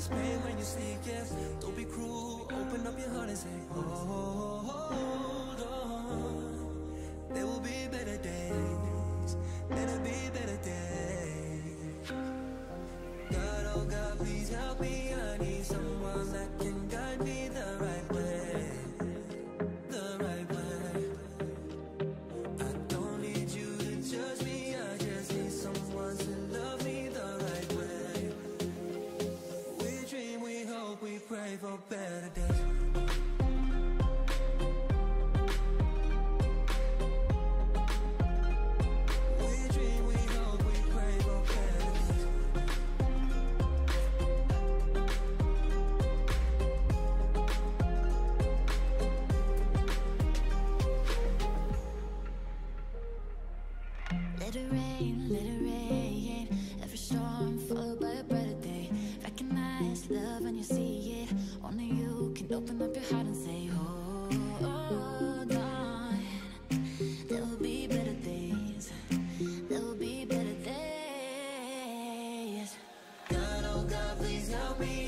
It's pain when you sneak, yes. Don't be cruel, open up your heart and say, hold on. There will be better days, better be better days. God, oh God, please help me. I need someone that can guide me the right way, the right way. I don't need you to judge me, I just need someone to love me the right way. We dream, we hope, we pray for better days. Let it rain, every storm followed by a brighter day. Recognize love when you see it. Only you can open up your heart and say, hold on. There will be better days, there will be better days. God, oh God, please help me.